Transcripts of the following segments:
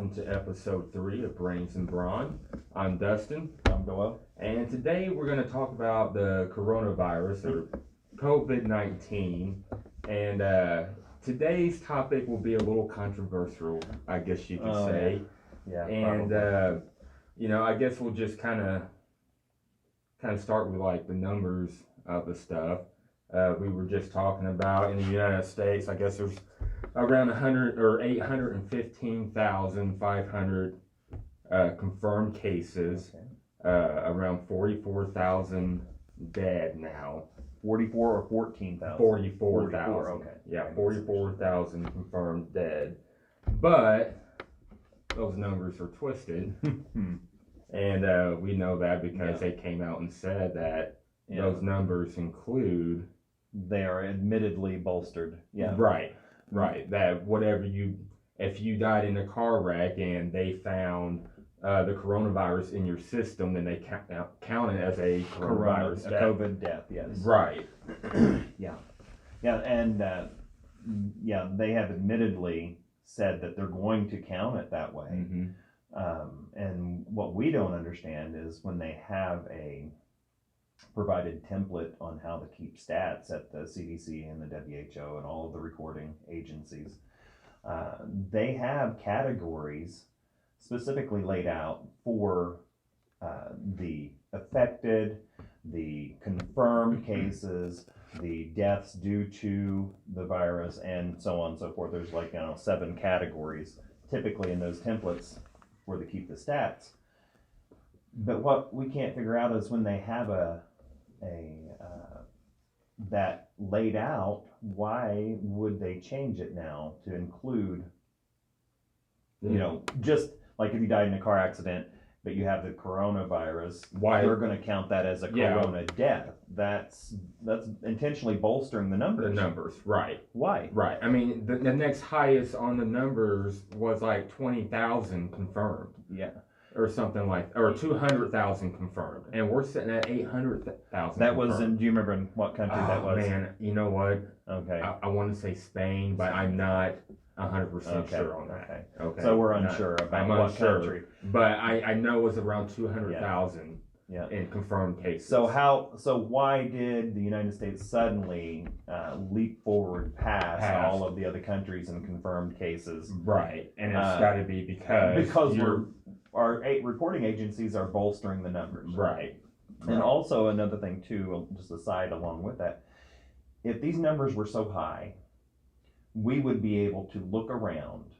welcome to episode 3 of Brains and Brawn. I'm Dustin. I'm Noel. And today we're going to talk about the coronavirus or COVID-19. And today's topic will be a little controversial, I guess you could say. Yeah. And, I guess we'll just kind of start with like the numbers of the stuff. We were just talking about in the United States, I guess there's around 100 or 815,500 confirmed cases, around 44,000 dead now. 44 or 14,000? 44,000. Okay. Yeah, 44,000 confirmed dead. But those numbers are twisted. And we know that because they came out and said that those numbers include... They are admittedly bolstered. Yeah. Right. That if you died in a car wreck and they found the coronavirus in your system, then they count it as a coronavirus a death. COVID death, yes. Right. Yeah, and they have admittedly said that they're going to count it that way. Mm-hmm. And what we don't understand is when they have a provided template on how to keep stats at the CDC and the WHO and all of the reporting agencies. They have categories specifically laid out for the affected, the confirmed cases, the deaths due to the virus, and so on and so forth. There's 7 categories typically in those templates where they keep the stats. But what we can't figure out is when they have that laid out, why would they change it now to include, just like if you died in a car accident, but you have the coronavirus, why they're going to count that as a corona death. That's intentionally bolstering the numbers. The numbers, right. Why? Right. I mean, the next highest on the numbers was like 20,000 confirmed. Yeah. Or something or 200,000 confirmed, and we're sitting at 800,000. That was in. Do you remember in what country that was? Man, you know what? Okay. I want to say Spain, but I'm not 100% sure on that. Okay. So we're unsure about what country. But I know it was around 200,000 in confirmed cases. So why did the United States suddenly leap forward past all of the other countries in confirmed cases? Right, and it's got to be because our reporting agencies are bolstering the numbers. Right. And also another thing too, just aside along with that, if these numbers were so high, we would be able to look around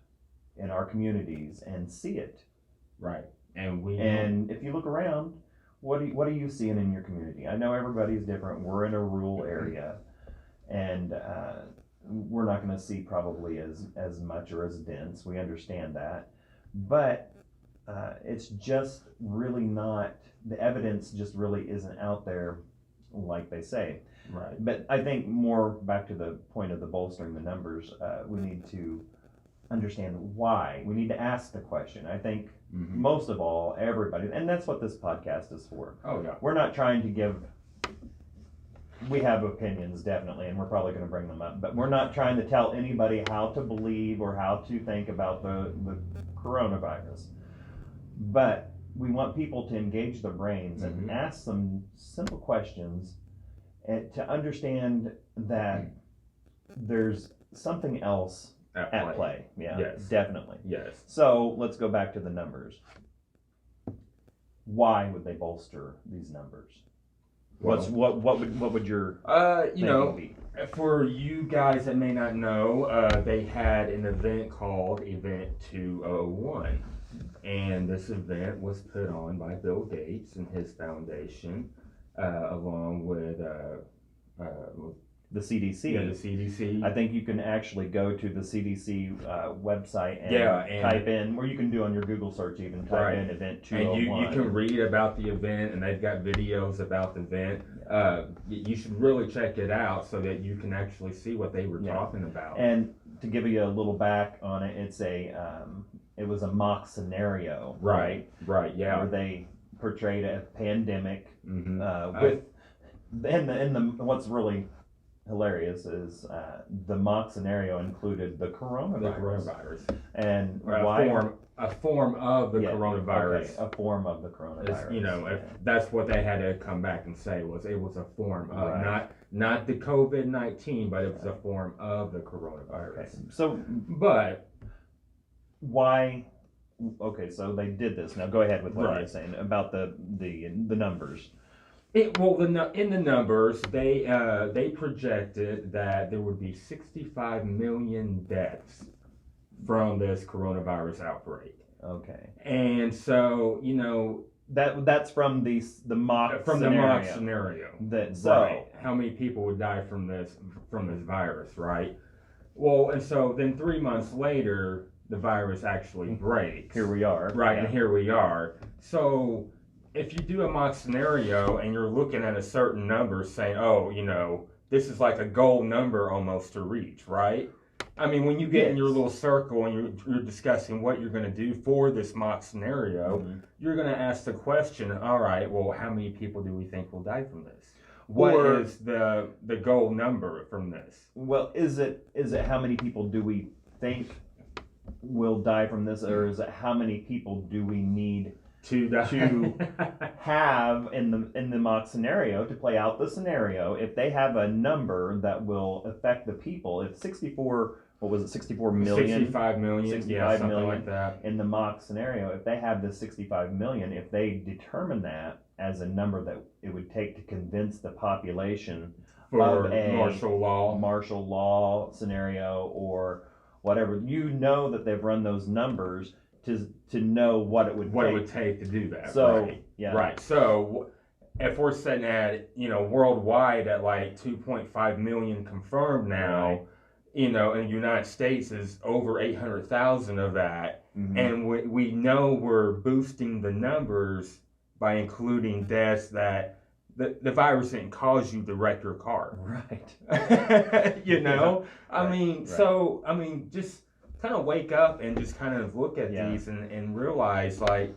in our communities and see it. Right. And if you look around, what are you seeing in your community? I know everybody's different. We're in a rural area, and we're not going to see probably as much or as dense. We understand that, but it's just really not, the evidence just really isn't out there like they say. Right. But I think more back to the point of the bolstering the numbers, we need to understand why. We need to ask the question. I think most of all, everybody, and that's what this podcast is for. Oh, yeah. We're not trying to we have opinions, definitely, and we're probably going to bring them up, but we're not trying to tell anybody how to believe or how to think about the coronavirus. But we want people to engage their brains and ask some simple questions and to understand that there's something else at play. Yeah, yes. Definitely. Yes. So let's go back to the numbers. Why would they bolster these numbers? What would your be? For you guys that may not know, they had an event called Event 201. And this event was put on by Bill Gates and his foundation, along with the CDC. Yeah, the CDC. I think you can actually go to the CDC website and type in, or you can do on your Google search even, type in Event 201. And you can read about the event, and they've got videos about the event. You should really check it out so that you can actually see what they were talking about. And to give you a little back on it, it was a mock scenario, right? Right, yeah. Where they portrayed a pandemic with, and what's really hilarious is the mock scenario included the coronavirus. And why a form of the coronavirus. Okay, a form of the coronavirus. You know, if that's what they had to come back and say, was it was a form of, Right. not the COVID-19, but it was a form of the coronavirus. Okay. So, but why? Okay, so they did this. Now go ahead with what Right. you're saying about the numbers. in the numbers, they projected that there would be 65 million deaths from this coronavirus outbreak. Okay. And so, That's from the mock from scenario. the mock scenario. That so Right. How many people would die from this virus, right? Well, and so then 3 months later, the virus actually breaks. here we are. Right, Yeah. and here we are. So if you do a mock scenario and you're looking at a certain number saying, oh, this is like a goal number almost to reach, right? I mean, when you get in your little circle and you're discussing what you're going to do for this mock scenario, you're going to ask the question, all right, well, how many people do we think will die from this? What is the goal number from this? Well, is it how many people do we think will die from this, or is it how many people do we need to have in the mock scenario to play out the scenario? If they have a number that will affect the people, if 64 million? 65 million, 65 something million like that. In the mock scenario, if they have the 65 million, if they determine that as a number that it would take to convince the population for of a martial law scenario or whatever, that they've run those numbers to know what it would take to do that. So right. Right. So if we're sitting at worldwide at like 2.5 million confirmed now, right. In the United States is over 800,000 of that, and we know we're boosting the numbers by including deaths that the virus didn't cause you to wreck your car. Right. I mean, so just kind of wake up and just kind of look at these and realize like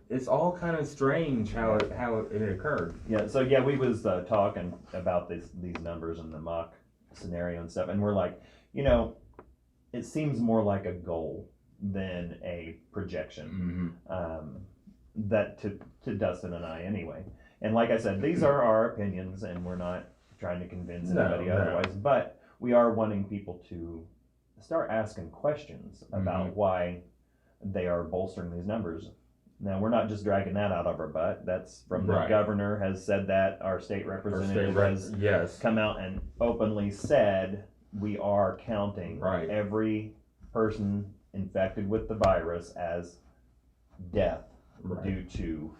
it's all kind of strange how it occurred. Yeah. So we was talking about these numbers and the mock scenario and stuff, and we're like, it seems more like a goal than a projection. That to Dustin and I anyway. And like I said, these are our opinions, and we're not trying to convince anybody otherwise. But we are wanting people to start asking questions about why they are bolstering these numbers. Now, we're not just dragging that out of our butt. That's from the governor has said that. Our state representative has come out and openly said we are counting every person infected with the virus as death due to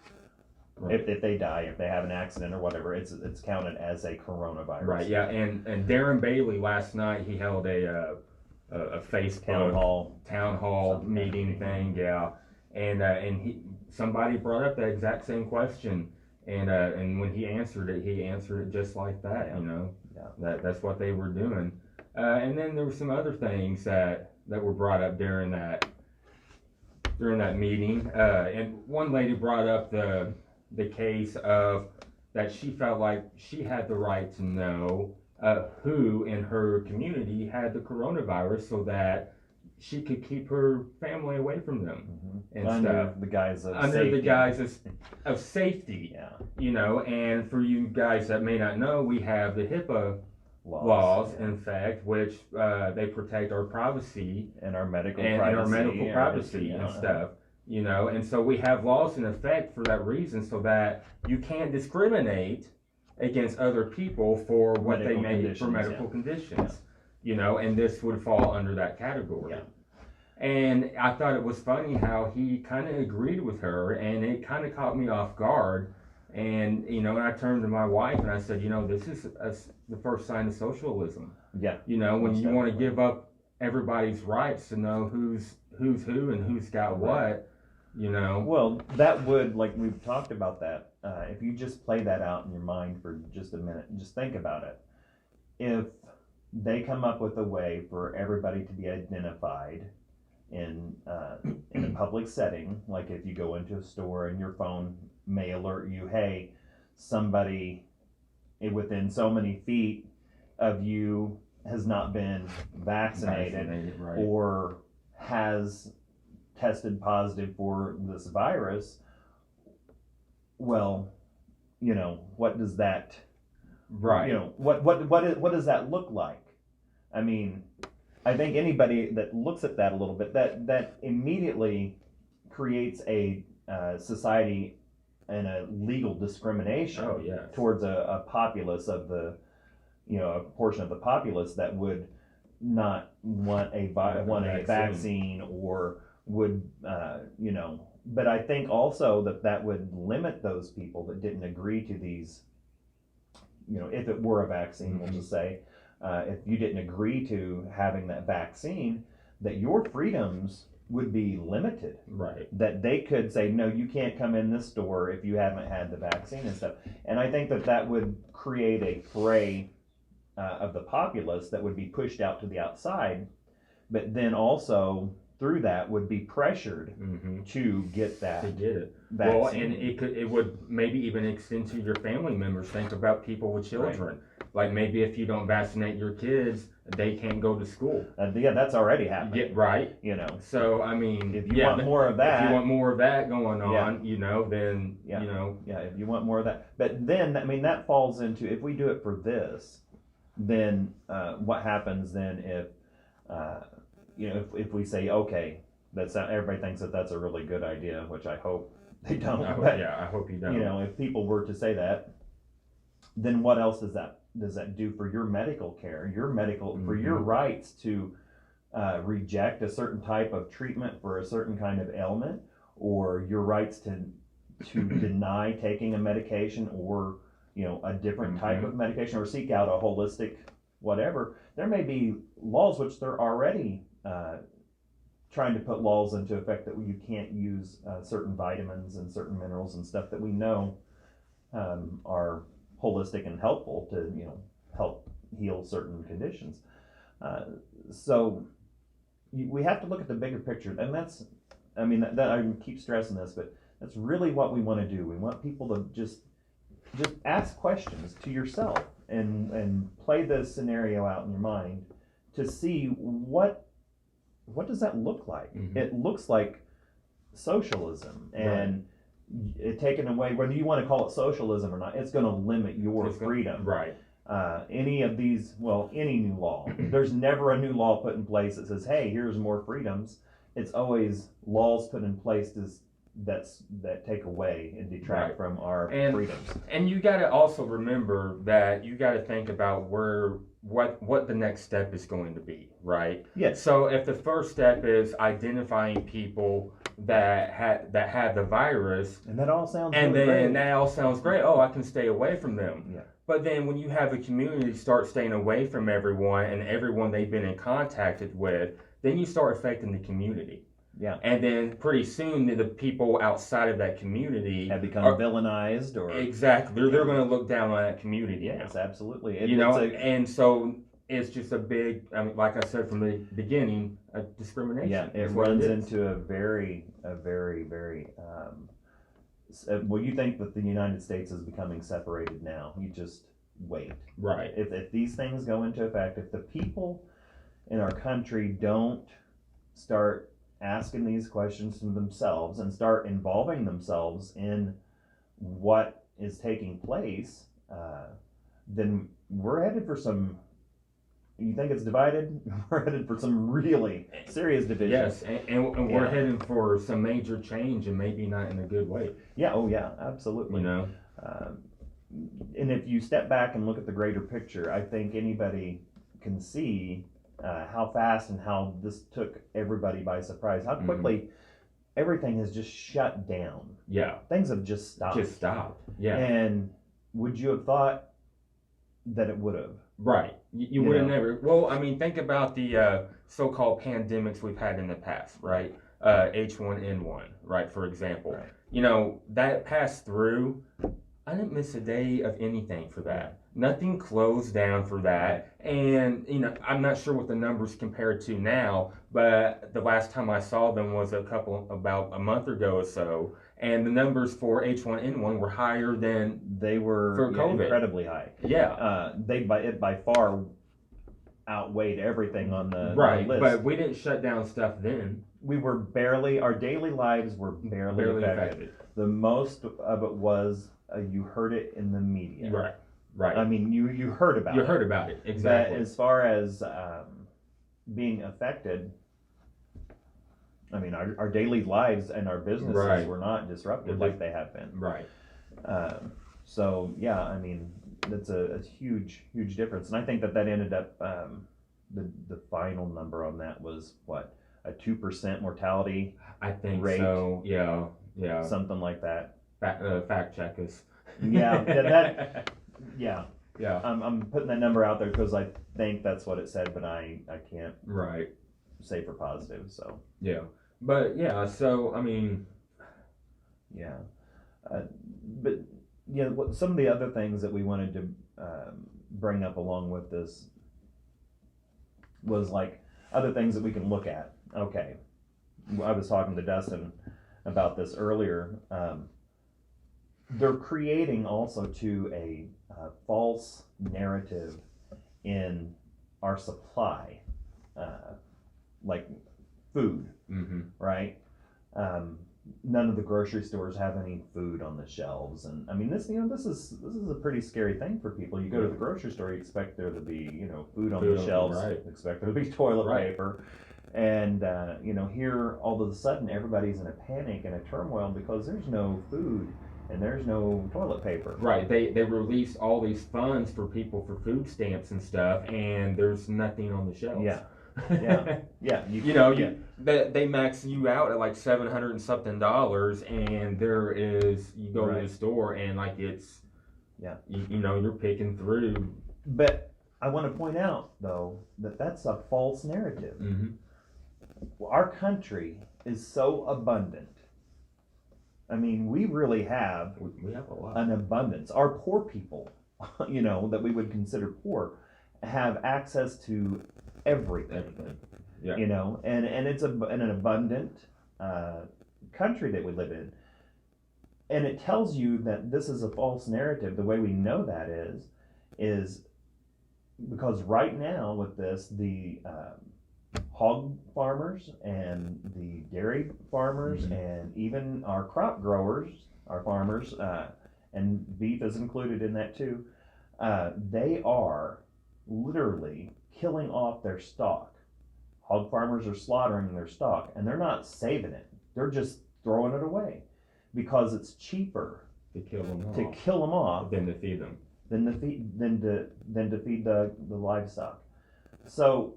if they die, if they have an accident or whatever, it's counted as a coronavirus. Right. Yeah. And Darren Bailey last night, he held a Facebook town hall meeting thing. Yeah. And somebody brought up that exact same question, and when he answered it just like that. That's what they were doing. And then there were some other things that were brought up during that meeting. And one lady brought up the case of that she felt like she had the right to know who in her community had the coronavirus, so that she could keep her family away from them and under the guise of safety. And for you guys that may not know, we have the HIPAA laws in fact, which they protect our privacy and our medical privacy and stuff. And so we have laws in effect for that reason, so that you can't discriminate against other people for what they may for medical conditions. And this would fall under that category. And I thought it was funny how he kind of agreed with her, and it kind of caught me off guard. And and I turned to my wife and I said, this is the first sign of socialism. When you want to give up everybody's rights to know who's who and who's got what. Well, that would, like we've talked about that. If you just play that out in your mind for just a minute, and just think about it. If they come up with a way for everybody to be identified in a public setting, like if you go into a store and your phone may alert you, hey, somebody within so many feet of you has not been vaccinated. Or has tested positive for this virus, well, what does that, Right. what does that look like? I mean, I think anybody that looks at that a little bit, that immediately creates a society and a legal discrimination Oh, yes. towards a populace of the, a portion of the populace that would not want a vaccine or would, but I think also that would limit those people that didn't agree to these, if it were a vaccine, we'll just say, if you didn't agree to having that vaccine, that your freedoms would be limited. Right. That they could say, no, you can't come in this store if you haven't had the vaccine and stuff. And I think that would create a fray of the populace that would be pushed out to the outside, but then also through that would be pressured to get that vaccine. Well, and it would maybe even extend to your family members. Think about people with children. Right. Like maybe if you don't vaccinate your kids, they can't go to school. That's already happening. Yeah, right. So I mean, if you want more of that, if you want more of that going on, then if you want more of that. But then I mean that falls into, if we do it for this, then what happens then if if we say, okay, everybody thinks that that's a really good idea, which I hope they don't. I hope you don't. If people were to say that, then what else does that do for your medical care, for your rights to reject a certain type of treatment for a certain kind of ailment, or your rights to deny taking a medication or a different type of medication, or seek out a holistic whatever. There may be laws, which they're already trying to put laws into effect, that you can't use certain vitamins and certain minerals and stuff that we know are holistic and helpful to help heal certain conditions. So we have to look at the bigger picture, and that's, that I keep stressing this, but that's really what we want to do. We want people to just ask questions to yourself and play the scenario out in your mind to see what does that look like. It looks like socialism, and it taken away, whether you want to call it socialism or not, it's going to limit your freedom. Right. Any new law. There's never a new law put in place that says, hey, here's more freedoms. It's always laws put in place that take away and detract from our freedoms. And you got to also remember that you got to think about what the next step is going to be, right? Yes. So if the first step is identifying people that had the virus, and that all sounds great. Oh, I can stay away from them. Yeah. But then when you have a community start staying away from everyone and everyone they've been in contact with, then you start affecting the community. Yeah. And then pretty soon the people outside of that community have become villainized, or exactly they're going to look down on that community. Yes, absolutely. And so it's just a big, like I said from the beginning, a discrimination. Yeah, it runs into a very, very. Well, you think that the United States is becoming separated now? You just wait. Right. If these things go into effect, if the people in our country don't start asking these questions to themselves and start involving themselves in what is taking place, then we're headed for some. You think it's divided? We're headed for some really serious division. Yes, and we're heading for some major change, and maybe not in a good way. Yeah. Oh, yeah. Absolutely. And if you step back and look at the greater picture, I think anybody can see how fast and how this took everybody by surprise. How quickly everything has just shut down. Yeah. Things have just stopped. Yeah. And would you have thought that it would have? Right. You would have never. Well, think about the so-called pandemics we've had in the past, right? H1N1, right, for example. Right. That passed through. I didn't miss a day of anything for that. Nothing closed down for that. And, I'm not sure what the numbers compared to now, but the last time I saw them was about a month ago or so. And the numbers for H1N1 were higher than they were for COVID. Incredibly high. Yeah. They by far outweighed everything on the Right, list. but we didn't shut down stuff then. We were barely, our daily lives were barely affected. The most of it was you heard it in the media. Right, right. I mean, you heard about it. You heard about it, exactly. But as far as being affected, I mean, our daily lives and our businesses were not disrupted like they have been. Right. So, yeah, I mean, that's a huge difference. And I think that ended up, the final number on that was, what, a 2% mortality I think rate? so, yeah. Something like that. Fact check us. Yeah. Yeah. I'm putting that number out there because I think that's what it said, but I can't say for positive, so. Yeah. But, yeah, so, I mean. Yeah. But, yeah, some of the other things that we wanted to bring up along with this was like other things that we can look at. Okay. I was talking to Dustin about this earlier. They're creating also too a false narrative in our supply, like food, right? None of the grocery stores have any food on the shelves, and I mean this is a pretty scary thing for people. You go to the grocery store, you expect there to be food on the shelves, expect there to be toilet paper, and here all of a sudden everybody's in a panic and a turmoil because there's no food and there's no toilet paper. Right. They released all these funds for people for food stamps and stuff, and there's nothing on the shelves. Yeah. They max you out at like $700 and something, and there is you go to the store and like it's you're picking through. But I want to point out though that that's a false narrative. Our country is so abundant. I mean, we really have a lot. An abundance. Our poor people, that we would consider poor, have access to everything. Yeah. And it's an abundant country that we live in. And it tells you that this is a false narrative. The way we know that is because right now with this, the hog farmers and the dairy farmers and even our crop growers, our farmers, and beef is included in that too, they are literally killing off their stock. Hog farmers are slaughtering their stock, and they're not saving it. They're just throwing it away because it's cheaper to kill them off than to feed them, than to feed the livestock. So,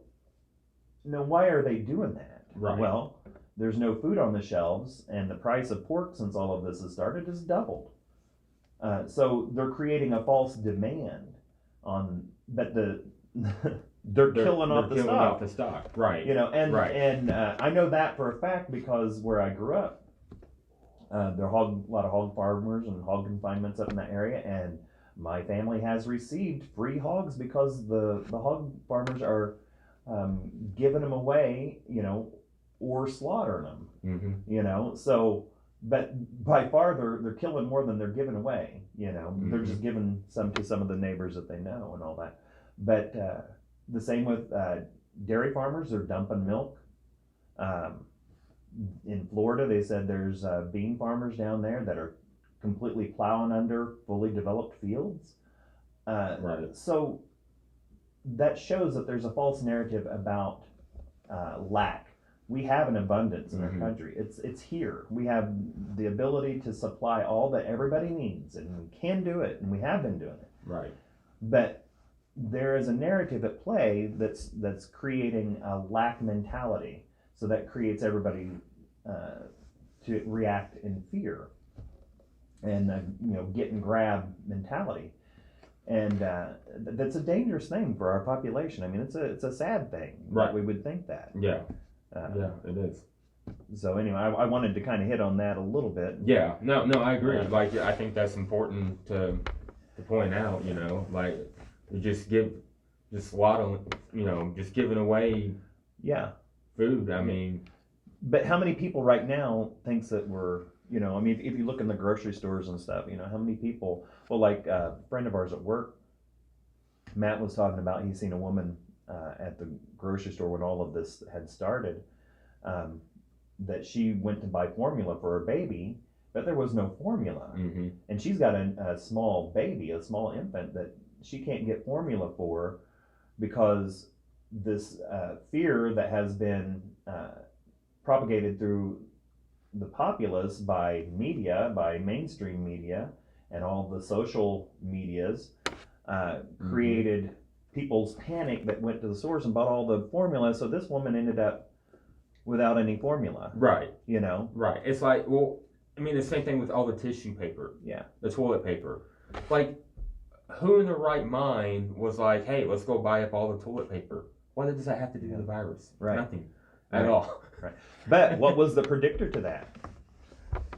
why are they doing that? Right. Well, there's no food on the shelves, and the price of pork since all of this has started has doubled. So they're creating a false demand but they're killing off the stock. Right. And I know that for a fact because where I grew up, there are a lot of hog farmers and hog confinements up in that area, and my family has received free hogs because the hog farmers are giving them away, or slaughtering them, So, but by far they're killing more than they're giving away, They're just giving some to some of the neighbors that they know and all that. But the same with dairy farmers. They're dumping milk. In Florida, they said there's bean farmers down there that are completely plowing under fully developed fields. So that shows that there's a false narrative about lack. We have an abundance in our country. It's here. We have the ability to supply all that everybody needs, and we can do it, and we have been doing it. Right. But there is a narrative at play that's creating a lack mentality. So that creates everybody to react in fear and get and grab mentality. And that's a dangerous thing for our population. I mean, it's a sad thing that we would think that. Yeah. It is. So anyway, I wanted to kind of hit on that a little bit. Yeah. No, I agree. Like, I think that's important to point out. Like, just swaddling, just giving away. Yeah. Food. I mean. But how many people right now thinks that we're, I mean, if you look in the grocery stores and stuff, how many people, well, like a friend of ours at work, Matt was talking about, he's seen a woman at the grocery store when all of this had started, that she went to buy formula for her baby, but there was no formula. Mm-hmm. And she's got a small baby, a small infant that she can't get formula for because this fear that has been propagated through the populace by media, by mainstream media, and all the social medias created people's panic that went to the source and bought all the formula. So this woman ended up without any formula. Right. You know? Right. It's like, well, I mean, the same thing with all the tissue paper. Yeah. The toilet paper. Like, who in their right mind was like, hey, let's go buy up all the toilet paper? What does that have to do with the virus? Right. Nothing at all. Right. But what was the predictor to that?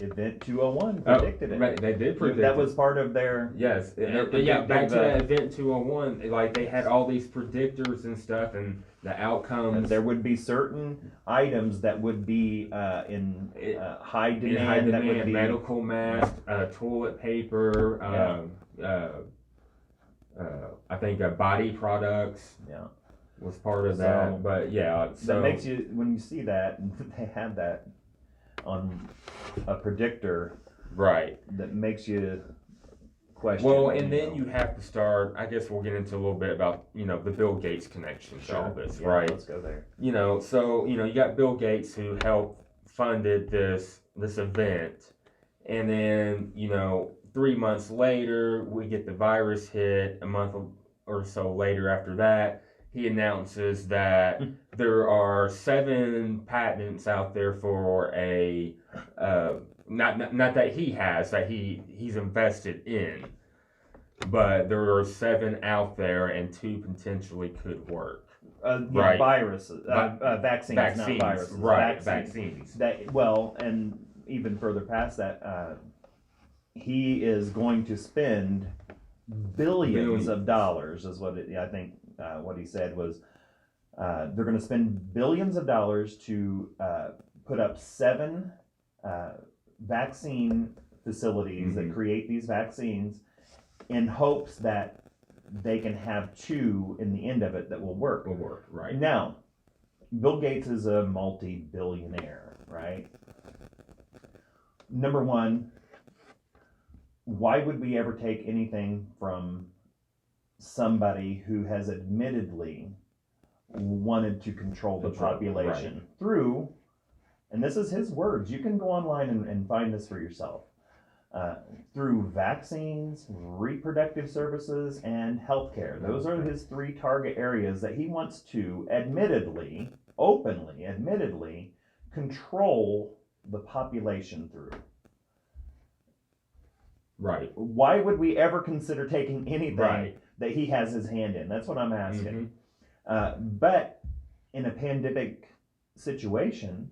Event 201 predicted it. Right, they did predict that was part of their... Yes. Yeah, back to that Event 201, like they had all these predictors and stuff and the outcomes. And there would be certain items that would be in high demand. In high demand, that would be medical mask, toilet paper, I think body products was part of that. But yeah, so that makes you, when you see that, they had that on a predictor, right? That makes you question. Well, and then you have to start. I guess we'll get into a little bit about the Bill Gates connection to all this, right? Let's go there. So you got Bill Gates who helped funded this event, and then 3 months later we get the virus hit. A month or so later after that, he announces that there are 7 patents out there for a not that he has, that he's invested in, but there are 7 out there and 2 potentially could work. Right. Viruses, vaccines, not viruses. Right, vaccines. And even further past that, he is going to spend billions of dollars, is what I think. What he said was they're going to spend billions of dollars to put up 7 vaccine facilities that create these vaccines in hopes that they can have 2 in the end of it that will work. Right. Now, Bill Gates is a multi-billionaire, right? Number one, why would we ever take anything from somebody who has admittedly wanted to control the population through, and this is his words, you can go online and find this for yourself, through vaccines, reproductive services, and healthcare. Those are his 3 target areas that he wants to admittedly, openly, control the population through. Right. Why would we ever consider taking anything that he has his hand in? That's what I'm asking. But in a pandemic situation,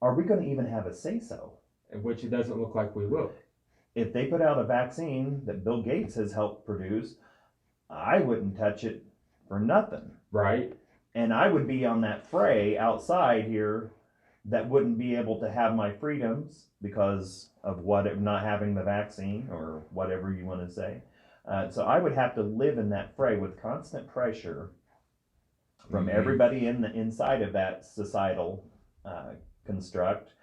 are we going to even have a say-so? Which it doesn't look like we will. If they put out a vaccine that Bill Gates has helped produce, I wouldn't touch it for nothing. Right. And I would be on that fray outside here that wouldn't be able to have my freedoms because of not having the vaccine or whatever you want to say. So I would have to live in that fray with constant pressure from everybody inside of that societal construct,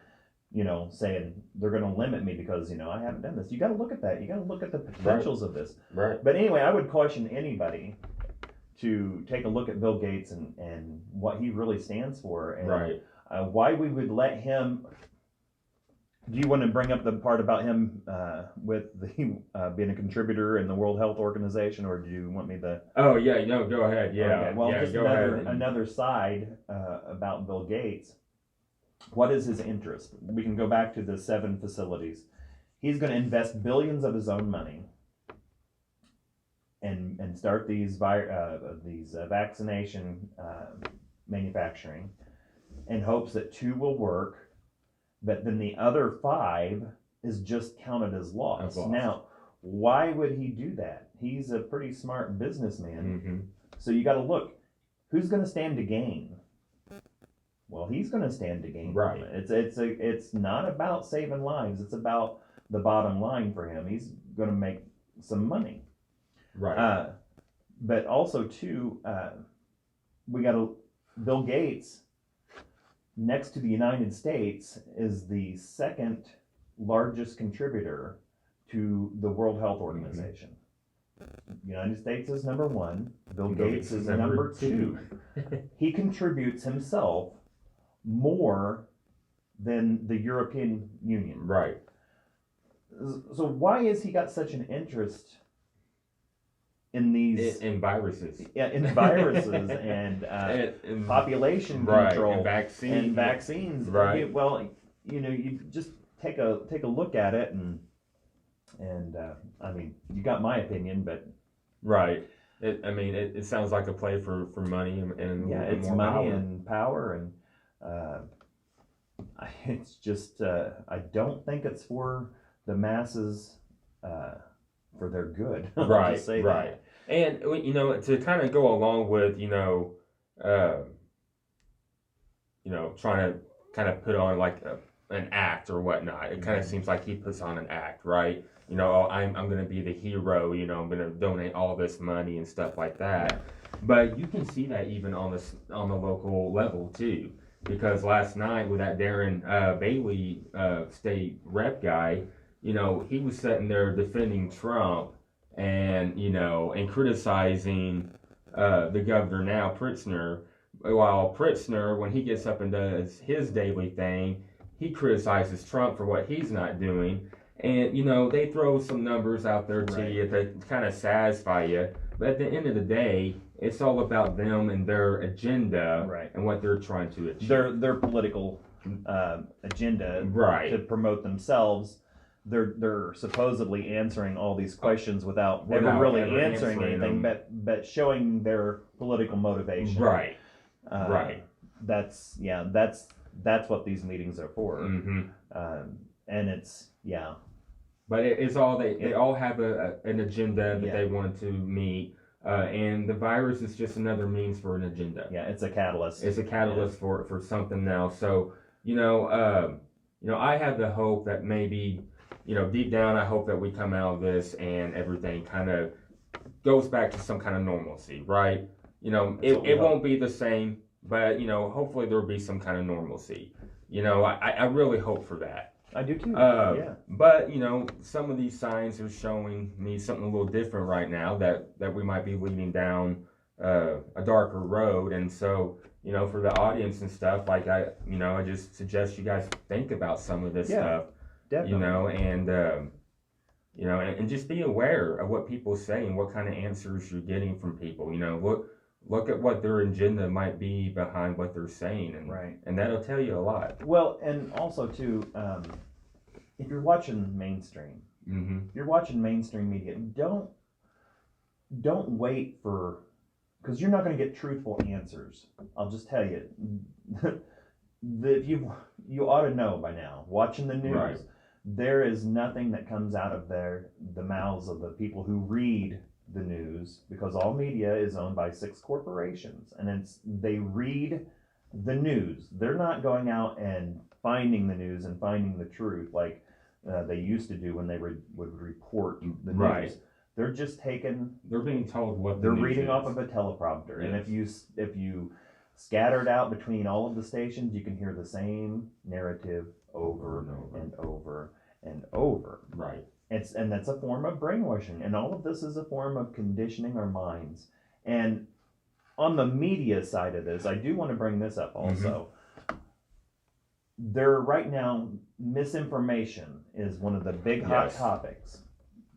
saying they're going to limit me because, I haven't done this. You got to look at that. You got to look at the potentials of this. Right. But anyway, I would caution anybody to take a look at Bill Gates and what he really stands for. And why we would let him... Do you want to bring up the part about him with being a contributor in the World Health Organization, or do you want me to? Oh yeah, no, go ahead. Yeah. Okay. Well, just another side about Bill Gates. What is his interest? We can go back to the 7 facilities. He's going to invest billions of his own money and start these vaccination manufacturing in hopes that 2 will work. But then the other 5 is just counted as loss. Now, why would he do that? He's a pretty smart businessman. So you got to look, who's going to stand to gain? Well, he's going to stand to gain. Right. It's not about saving lives. It's about the bottom line for him. He's going to make some money. Right. But also too, we got Bill Gates, next to the United States, is the second largest contributor to the World Health Organization. United States is number one. Bill Gates is number two. He contributes himself more than the European Union. Right. So why has he got such an interest in these in viruses? Yeah, in viruses and population control and vaccines. Right. Well, you just take a look at it, and I mean, you got my opinion, but right. It sounds like a play for money and yeah, it's more money power. and power, and it's just I don't think it's for the masses for their good. Right. Just say right. that. And to kind of go along with trying to kind of put on like an act or whatnot. It kind of seems like he puts on an act, right? I'm going to be the hero. I'm going to donate all this money and stuff like that. Yeah. But you can see that even on the local level too, because last night with that Darren Bailey state rep guy, he was sitting there defending Trump and criticizing the governor now, Pritzker, while Pritzker, when he gets up and does his daily thing, he criticizes Trump for what he's not doing. And, they throw some numbers out there to you to kind of satisfy you. But at the end of the day, it's all about them and their agenda and what they're trying to achieve. Their political agenda to promote themselves. They're supposedly answering all these questions without ever really answering anything, but showing their political motivation. Right. That's what these meetings are for. Mm-hmm. And it's But it's all they all have an agenda that they want to meet, and the virus is just another means for an agenda. Yeah, it's a catalyst. It's a catalyst for something now. So I have the hope that maybe deep down, I hope that we come out of this and everything kind of goes back to some kind of normalcy, right? It won't be the same, but hopefully there'll be some kind of normalcy. I really hope for that. I do too. But some of these signs are showing me something a little different right now, that we might be leading down a darker road. And so for the audience and stuff, like I just suggest you guys think about some of this stuff. Definitely. And just be aware of what people say and what kind of answers you're getting from people. Look at what their agenda might be behind what they're saying, and that'll tell you a lot. Well, and also too, if you're watching mainstream, if you're watching mainstream media, don't wait for, because you're not going to get truthful answers. I'll just tell you, you ought to know by now. Watching the news, there is nothing that comes out of the mouths of the people who read the news, because all media is owned by 6 corporations, and they read the news. They're not going out and finding the news and finding the truth like they used to do when they would report the news. They're just they're being told what they're reading off of a teleprompter. And if you scatter it out between all of the stations, you can hear the same narrative over and over and over. Right. And that's a form of brainwashing, and all of this is a form of conditioning our minds. And on the media side of this, I do want to bring this up also. There right now, misinformation is one of the big hot topics.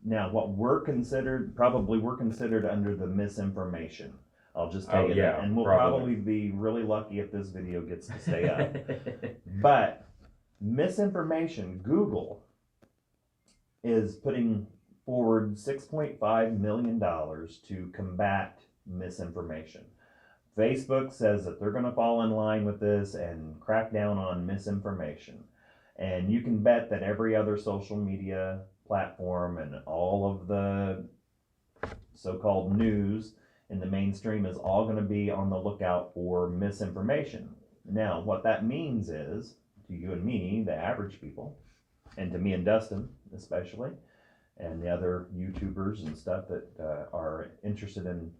Now, what we're considered under the misinformation. I'll just tell you that, and we'll probably be really lucky if this video gets to stay up. But misinformation, Google is putting forward $6.5 million to combat misinformation. Facebook says that they're going to fall in line with this and crack down on misinformation. And you can bet that every other social media platform and all of the so-called news in the mainstream is all going to be on the lookout for misinformation. Now, what that means is, to you and me, the average people, and to me and Dustin especially, and the other YouTubers and stuff that are interested in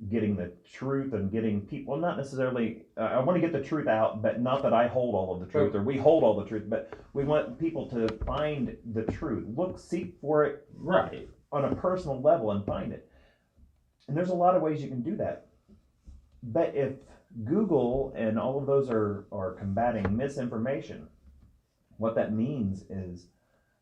getting the truth and getting people, not necessarily, I want to get the truth out, but not that I hold all of the truth or we hold all the truth, but we want people to find the truth. Seek for it Right. on a personal level and find it. And there's a lot of ways you can do that. But if Google and all of those are combating misinformation, what that means is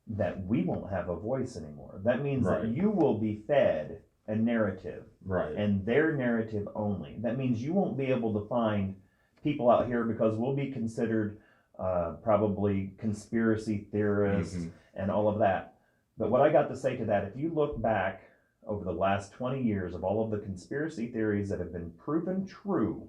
that we won't have a voice anymore. That means Right. that you will be fed a narrative, Right. and their narrative only. That means you won't be able to find people out here because we'll be considered probably conspiracy theorists and all of that. But what I got to say to that, if you look back over the last 20 years of all of the conspiracy theories that have been proven true,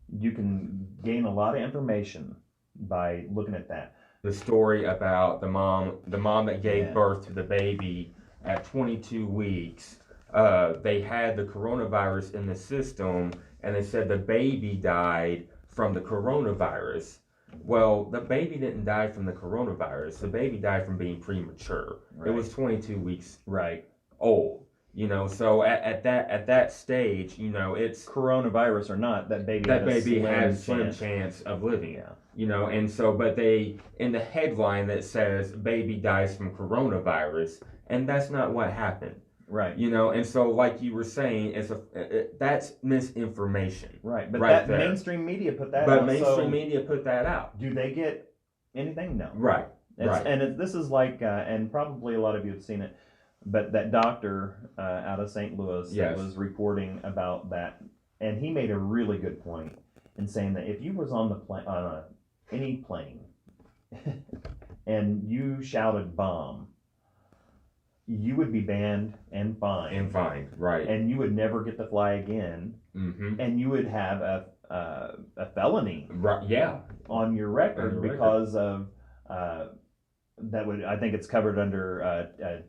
you can gain a lot of information by looking at that. The story about the mom that gave birth to the baby at 22 weeks, they had the coronavirus in the system, and they said the baby died from the coronavirus. Well, the baby didn't die from the coronavirus. The baby died from being premature. Right. It was 22 weeks Right. old. So at that stage, it's Coronavirus or not, that baby has slim chance of living. Yeah. And so, but they, in the headline that says baby dies from coronavirus, and that's not what happened. Right. And so, like you were saying, that's misinformation. Right. But right that mainstream media put that out. But mainstream media put that out. Do they get anything? No. Right. And this is like, and probably a lot of you have seen it, but that doctor out of St. Louis was reporting about that, and he made a really good point in saying that if you was on the any plane and you shouted bomb, you would be banned and fined. Right. And you would never get to fly again. And you would have a felony. Right. Yeah. On your record because of that would, I think it's covered under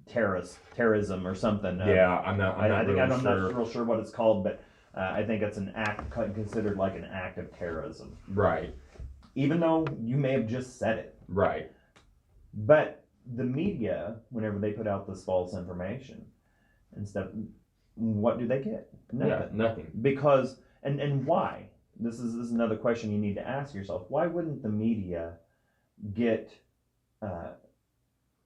terrorism or something. I'm not real sure what it's called, but I think it's an act considered like an act of terrorism. Right. Even though you may have just said it. Right. But the media, whenever they put out this false information and stuff, what do they get? Nothing. Yeah, nothing. Because, and why? This is another question you need to ask yourself. Why wouldn't the media get,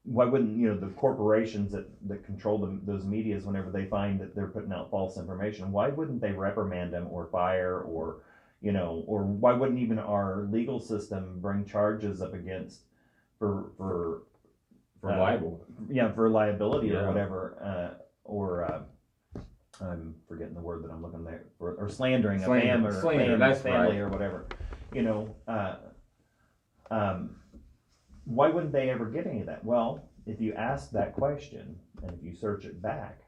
why wouldn't, the corporations that control those medias, whenever they find that they're putting out false information, why wouldn't they reprimand them or fire or why wouldn't even our legal system bring charges up against for libel? Yeah, for liability or whatever, I'm forgetting the word that I'm looking there for, or slandering a family or whatever. Why wouldn't they ever get any of that? Well, if you ask that question and if you search it back,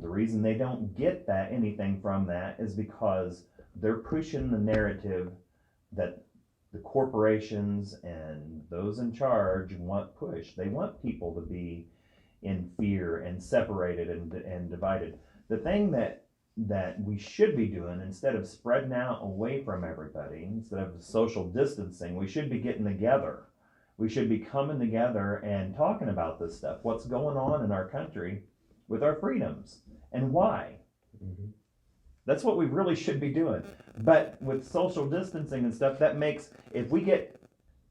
the reason they don't get anything from that is because they're pushing the narrative that the corporations and those in charge want pushed. They want people to be in fear and separated and divided. The thing that we should be doing, instead of spreading out away from everybody, instead of social distancing, we should be getting together. We should be coming together and talking about this stuff. What's going on in our country with our freedoms and why. That's what we really should be doing. But with social distancing and stuff, that makes, if we get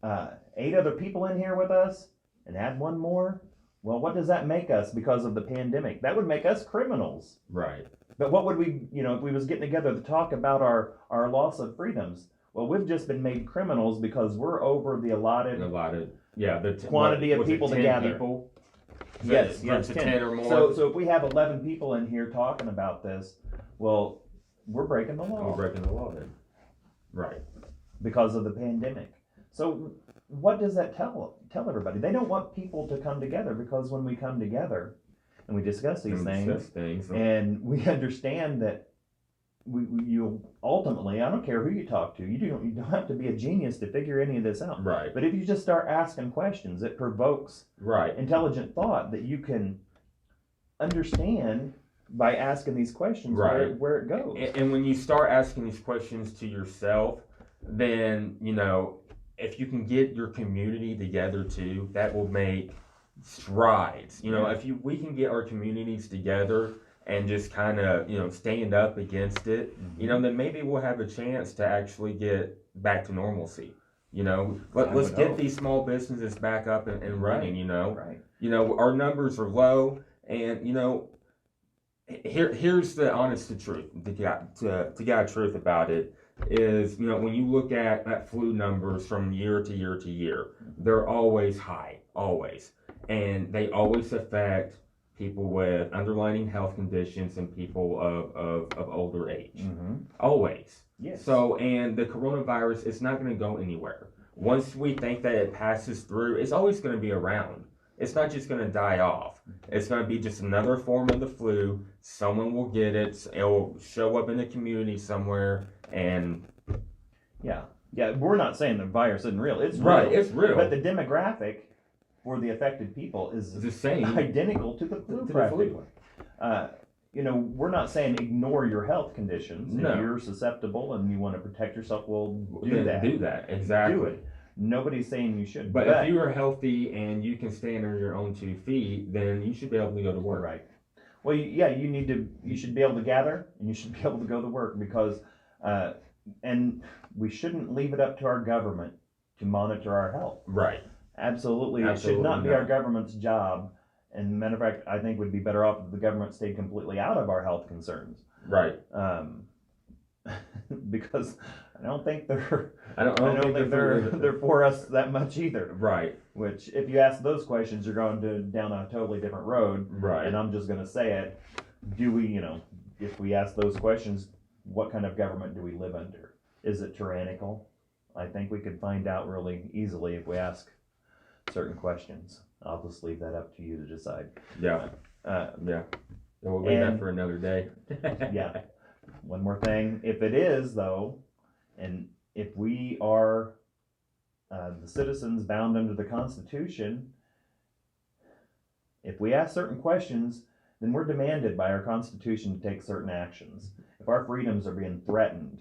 8 other people in here with us and add one more, well, what does that make us because of the pandemic? That would make us criminals. Right. But what would we, if we was getting together to talk about our loss of freedoms? Well, we've just been made criminals because we're over the allotted quantity of people to gather. People? Yes, 10 or more. So if we have 11 people in here talking about this, well, we're breaking the law. We're breaking the law then. Right. Because of the pandemic. So what does that tell everybody? They don't want people to come together, because when we come together and we discuss these things and we understand that you ultimately, I don't care who you talk to, you don't have to be a genius to figure any of this out. Right. But if you just start asking questions, it provokes intelligent thought that you can understand by asking these questions where it goes. And when you start asking these questions to yourself, then, if you can get your community together too, that will make strides. If we can get our communities together and just kind of stand up against it, then maybe we'll have a chance to actually get back to normalcy. Let's get hope. these small businesses back up and running. Right. Our numbers are low, and here's the honest truth. To get truth about it is, when you look at flu numbers from year to year to year, they're always high, always, and they always affect people with underlying health conditions and people of older age. Mm-hmm. Always. Yes. So, and the coronavirus is not going to go anywhere. Once we think that it passes through, it's always going to be around. It's not just going to die off. It's going to be just another form of the flu. Someone will get it. It will show up in the community somewhere, and yeah. We're not saying the virus isn't real. It's right. real. It's real. But the demographic for the affected people is the same, identical to the flu. We're not saying ignore your health conditions. No. If you're susceptible and you want to protect yourself, well, do that. Do that, exactly. Do it. Nobody's saying you should. But if you are healthy and you can stand on your own 2 feet, then you should be able to go to work. Right. Well, you should be able to gather and you should be able to go to work because, and we shouldn't leave it up to our government to monitor our health. Right. Absolutely. It should not be our government's job. And matter of fact, I think we'd be better off if the government stayed completely out of our health concerns. Right. Because I don't think they're they're they're for us that much either. Right. Which, if you ask those questions, you're going down a totally different road. Right. And I'm just going to say it. Do we, if we ask those questions, what kind of government do we live under? Is it tyrannical? I think we could find out really easily if we ask certain questions. I'll just leave that up to you to decide. Yeah. We'll leave that for another day. Yeah. One more thing. If it is, though, and if we are the citizens bound under the Constitution, if we ask certain questions, then we're demanded by our Constitution to take certain actions. If our freedoms are being threatened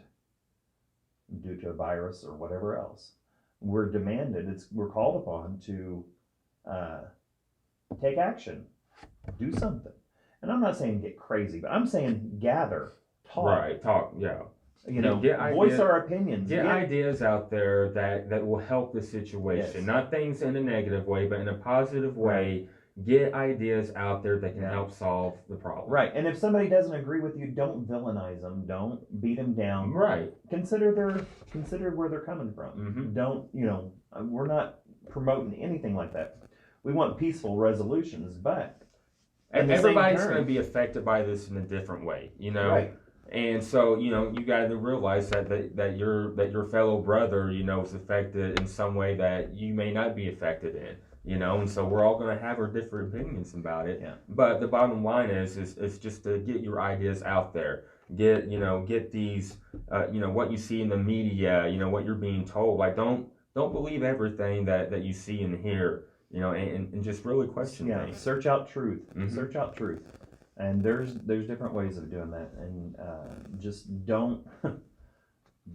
due to a virus or whatever else, we're demanded, we're called upon to take action, do something. And I'm not saying get crazy, but I'm saying gather, talk. Right, talk, yeah. Voice our opinions. Get ideas out there that will help the situation. Yes. Not things in a negative way, but in a positive way. Get ideas out there that can help solve the problem. Right. And if somebody doesn't agree with you, don't villainize them. Don't beat them down. Right. Consider where they're coming from. Mm-hmm. Don't, we're not promoting anything like that. We want peaceful resolutions, but everybody's going to be affected by this in a different way, Right. And so, you got to realize that your fellow brother, is affected in some way that you may not be affected in. And so we're all going to have our different opinions about it. Yeah. But the bottom line is just to get your ideas out there. Get these, what you see in the media, what you're being told. Like, don't believe everything that you see and hear, and just really question things. Search out truth. Mm-hmm. Search out truth. And there's different ways of doing that. And just don't, the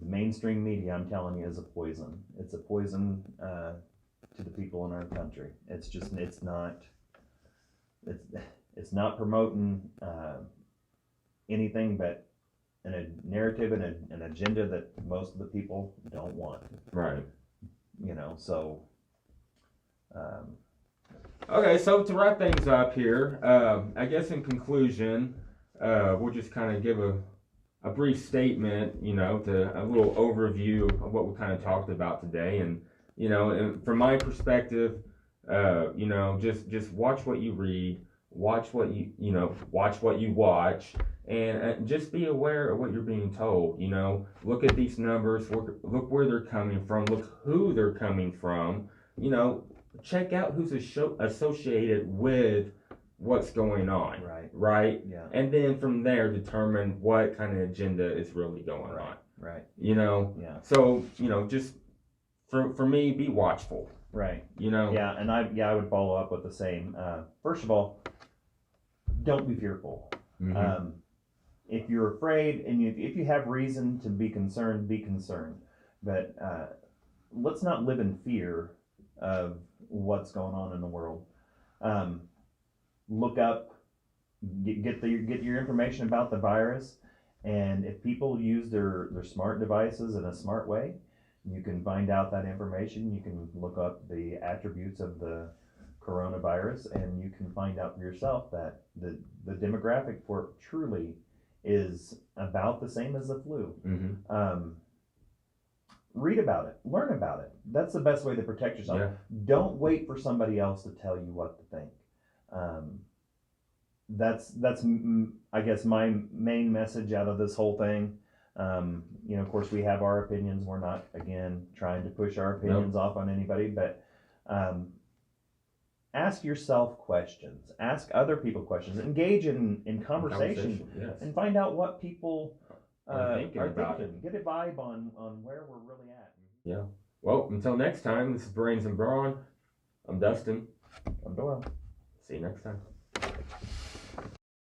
mainstream media, I'm telling you, is a poison. It's a poison, to the people in our country. It's not promoting anything but a narrative and an agenda that most of the people don't want. Right. So. Okay, so to wrap things up here, I guess in conclusion, we'll just kind of give a brief statement, to a little overview of what we kind of talked about today. And from my perspective, just watch what you read, watch what you watch, and just be aware of what you're being told. Look at these numbers, look where they're coming from, look who they're coming from. Check out who's associated with what's going on. Right. Yeah. And then from there, determine what kind of agenda is really going on. Right. Yeah. So just. For me, be watchful. Right. Yeah, and I would follow up with the same. First of all, don't be fearful. Mm-hmm. If you're afraid and if you have reason to be concerned, be concerned. But let's not live in fear of what's going on in the world. Look up, get your information about the virus, and if people use their smart devices in a smart way, you can find out that information. You can look up the attributes of the coronavirus, and you can find out for yourself that the demographic for it truly is about the same as the flu. Read about it, learn about it. That's the best way to protect yourself. Yeah. Don't wait for somebody else to tell you what to think. That's I guess my main message out of this whole thing. Of course, we have our opinions. We're not, again, trying to push our opinions off on anybody, but ask yourself questions, ask other people questions, engage in conversation, yes. and find out what people are thinking about it. Get a vibe on where we're really at. Yeah. Well, until next time, this is Brains and Brawn. I'm Dustin. I'm Doyle. See you next time.